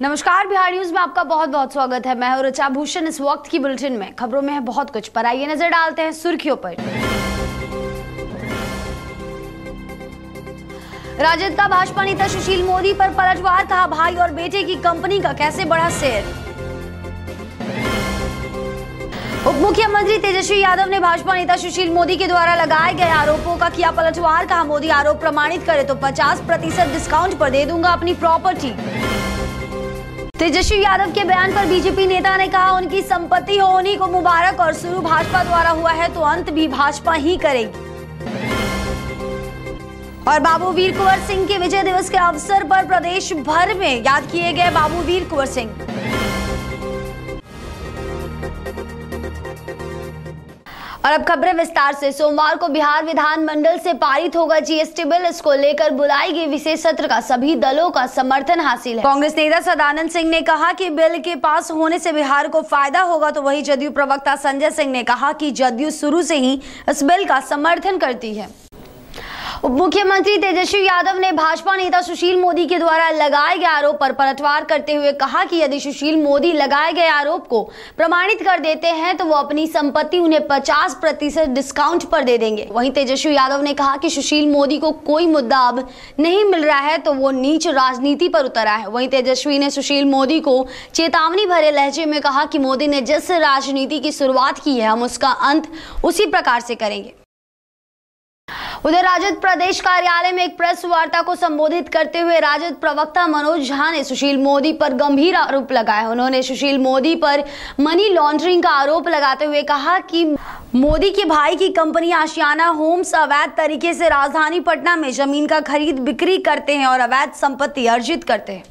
नमस्कार, बिहार न्यूज में आपका बहुत बहुत स्वागत है। मैं हूं ऋचा भूषण। इस वक्त की बुलेटिन में खबरों में है बहुत कुछ, पर आइए नजर डालते हैं सुर्खियों पर। राजद का भाजपा नेता सुशील मोदी पर पलटवार, कहा भाई और बेटे की कंपनी का कैसे बढ़ा शेयर। उप मुख्यमंत्री तेजस्वी यादव ने भाजपा नेता सुशील मोदी के द्वारा लगाए गए आरोपों का किया पलटवार, कहा मोदी आरोप प्रमाणित करे तो 50% डिस्काउंट पर दे दूंगा अपनी प्रॉपर्टी। तेजस्वी यादव के बयान पर बीजेपी नेता ने कहा उनकी संपत्ति हो उन्हीं को मुबारक और शुरू भाजपा द्वारा हुआ है तो अंत भी भाजपा ही करेगी। और बाबू वीर कुंवर सिंह के विजय दिवस के अवसर पर प्रदेश भर में याद किए गए बाबू वीर कुंवर सिंह। और अब खबरें विस्तार से। सोमवार को बिहार विधानमंडल से पारित होगा जीएसटी बिल। इसको लेकर बुलाई गई विशेष सत्र का सभी दलों का समर्थन हासिल है। कांग्रेस नेता सदानंद सिंह ने कहा कि बिल के पास होने से बिहार को फायदा होगा, तो वही जदयू प्रवक्ता संजय सिंह ने कहा कि जदयू शुरू से ही इस बिल का समर्थन करती है। उप मुख्यमंत्री तेजस्वी यादव ने भाजपा नेता सुशील मोदी के द्वारा लगाए गए आरोप पर पलटवार करते हुए कहा कि यदि सुशील मोदी लगाए गए आरोप को प्रमाणित कर देते हैं तो वो अपनी संपत्ति उन्हें 50% डिस्काउंट पर दे देंगे। वहीं तेजस्वी यादव ने कहा कि सुशील मोदी को कोई मुद्दा अब नहीं मिल रहा है तो वो नीच राजनीति पर उतरा है। वहीं तेजस्वी ने सुशील मोदी को चेतावनी भरे लहजे में कहा कि मोदी ने जिस राजनीति की शुरुआत की है हम उसका अंत उसी प्रकार से करेंगे। उधर राजद प्रदेश कार्यालय में एक प्रेस वार्ता को संबोधित करते हुए राजद प्रवक्ता मनोज झा ने सुशील मोदी पर गंभीर आरोप लगाए। उन्होंने सुशील मोदी पर मनी लॉन्ड्रिंग का आरोप लगाते हुए कहा कि मोदी के भाई की कंपनी आशियाना होम्स अवैध तरीके से राजधानी पटना में जमीन का खरीद बिक्री करते हैं और अवैध संपत्ति अर्जित करते हैं।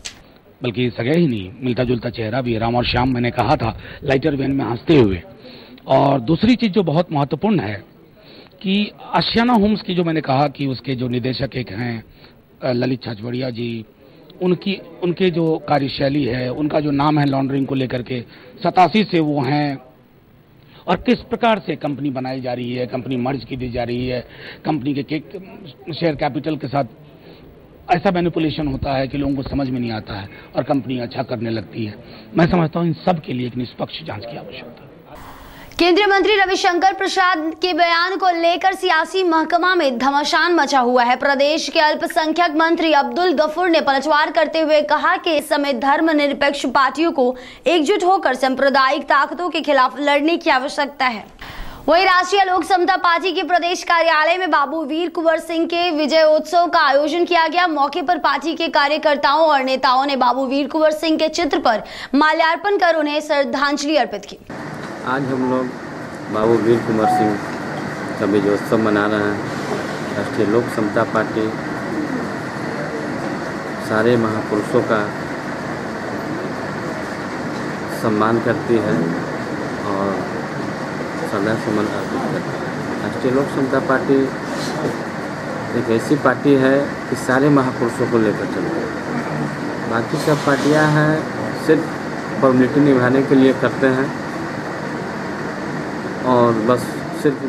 बल्कि सगे ही नहीं, मिलता जुलता चेहरा भी, राम और श्याम मैंने कहा था लाइटर वैन में हंसते हुए। और दूसरी चीज जो बहुत महत्वपूर्ण है कि आशियाना होम्स की जो मैंने कहा कि उसके जो निदेशक एक हैं ललित छाछवड़िया जी, उनके जो कार्यशैली है, उनका जो नाम है लॉन्ड्रिंग को लेकर के 87 से वो हैं, और किस प्रकार से कंपनी बनाई जा रही है, कंपनी मर्ज की दी जा रही है, कंपनी के शेयर कैपिटल के साथ ऐसा मैनिपुलेशन होता है कि लोगों को समझ में नहीं आता है और कंपनी अच्छा करने लगती है। मैं समझता हूँ इन सब के लिए एक निष्पक्ष जांच की आवश्यकता है। केंद्रीय मंत्री रविशंकर प्रसाद के बयान को लेकर सियासी महकमा में घमासान मचा हुआ है। प्रदेश के अल्पसंख्यक मंत्री अब्दुल गफूर ने पलटवार करते हुए कहा कि इस समय धर्मनिरपेक्ष पार्टियों को एकजुट होकर सांप्रदायिक ताकतों के खिलाफ लड़ने की आवश्यकता है। वहीं राष्ट्रीय लोक समता पार्टी के प्रदेश कार्यालय में बाबू वीर कुंवर सिंह के विजय उत्सव का आयोजन किया गया। मौके पर पार्टी के कार्यकर्ताओं और नेताओं ने बाबू वीर कुंवर सिंह के चित्र पर माल्यार्पण कर उन्हें श्रद्धांजलि अर्पित की। आज हम लोग बाबू वीर कुंवर सिंह का विजयोत्सव मना रहे हैं। राष्ट्रीय लोक समता पार्टी सारे महापुरुषों का सम्मान करती है और श्रद्धा सुमन अर्पित करती है। राष्ट्रीय लोक समता पार्टी एक ऐसी पार्टी है कि सारे महापुरुषों को लेकर चलती है। बाकी सब पार्टियां हैं सिर्फ फॉर्मेलिटी निभाने के लिए करते हैं और बस सिर्फ।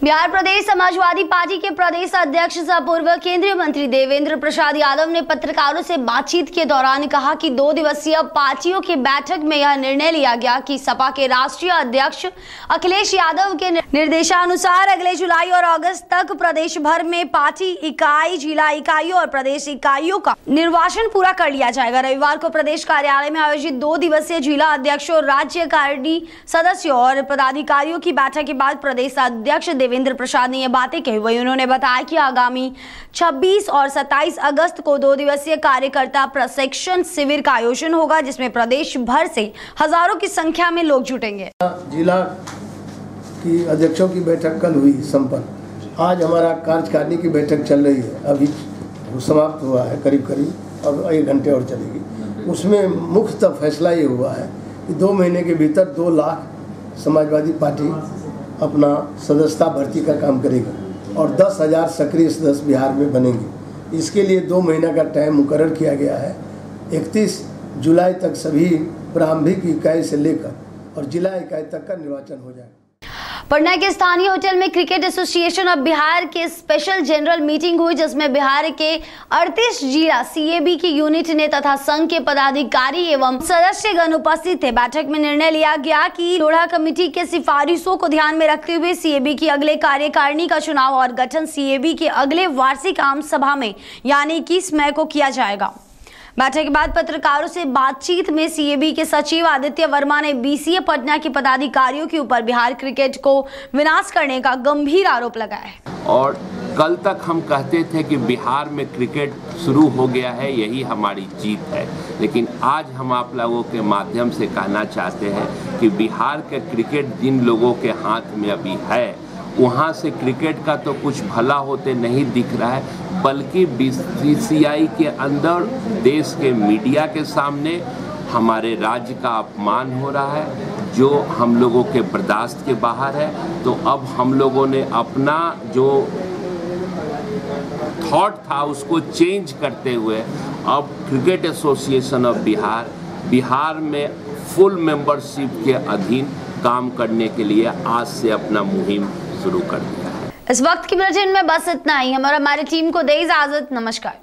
बिहार प्रदेश समाजवादी पार्टी के प्रदेश अध्यक्ष सह पूर्व केंद्रीय मंत्री देवेंद्र प्रसाद यादव ने पत्रकारों से बातचीत के दौरान कहा कि 2 दिवसीय पार्टियों की बैठक में यह निर्णय लिया गया कि सपा के राष्ट्रीय अध्यक्ष अखिलेश यादव के निर्देशानुसार अगले जुलाई और अगस्त तक प्रदेश भर में पार्टी इकाई, जिला इकाइयों और प्रदेश इकाइयों का निर्वाचन पूरा कर लिया जाएगा। रविवार को प्रदेश कार्यालय में आयोजित 2 दिवसीय जिला अध्यक्षों, राज्य कार्यकारिणी सदस्यों और पदाधिकारियों की बैठक के बाद प्रदेश अध्यक्ष देवेंद्र प्रसाद ने ये बातें कही। वही उन्होंने बताया कि आगामी 26 और 27 अगस्त को 2 दिवसीय कार्यकर्ता प्रशिक्षण शिविर का आयोजन होगा, जिसमें प्रदेश भर से हजारों की संख्या में लोग जुटेंगे। जिला की अध्यक्षों की बैठक कल हुई संपन्न। आज हमारा कार्यकारिणी की बैठक चल रही है, अभी समाप्त हुआ है करीब अब 1 घंटे और चलेगी। उसमें मुख्य फैसला ये हुआ है कि 2 महीने के भीतर 2 लाख समाजवादी पार्टी अपना सदस्यता भर्ती का काम करेगी और 10,000 सक्रिय सदस्य बिहार में बनेंगे। इसके लिए 2 महीना का टाइम मुकर्रर किया गया है। 31 जुलाई तक सभी प्रारंभिक इकाई से लेकर और जिला इकाई तक का निर्वाचन हो जाएगा। पटना के स्थानीय होटल में क्रिकेट एसोसिएशन ऑफ बिहार के स्पेशल जनरल मीटिंग हुई, जिसमें बिहार के 38 जिला सीएबी की यूनिट ने तथा संघ के पदाधिकारी एवं सदस्यगण उपस्थित थे। बैठक में निर्णय लिया गया कि लोढ़ा कमेटी के सिफारिशों को ध्यान में रखते हुए सीएबी की अगले कार्यकारिणी का चुनाव और गठन सीएबी के अगले वार्षिक आम सभा में यानी 21 मई को किया जाएगा। बैठक के बाद पत्रकारों से बातचीत में सीएबी के सचिव आदित्य वर्मा ने बीसीए पटना के पदाधिकारियों के ऊपर बिहार क्रिकेट को विनाश करने का गंभीर आरोप लगाया। और कल तक हम कहते थे कि बिहार में क्रिकेट शुरू हो गया है, यही हमारी जीत है, लेकिन आज हम आप लोगों के माध्यम से कहना चाहते हैं कि बिहार के क्रिकेट जिन लोगों के हाथ में अभी है, वहाँ से क्रिकेट का तो कुछ भला होते नहीं दिख रहा है, बल्कि बीसीसीआई के अंदर देश के मीडिया के सामने हमारे राज्य का अपमान हो रहा है, जो हम लोगों के बर्दाश्त के बाहर है। तो अब हम लोगों ने अपना जो थॉट था उसको चेंज करते हुए अब क्रिकेट एसोसिएशन ऑफ बिहार में फुल मेंबरशिप के अधीन काम करने के लिए आज से अपना मुहिम शुरू कर दिया है। इस वक्त की बुलेटिन में बस इतना ही। हमारी टीम को दे इजाजत। नमस्कार।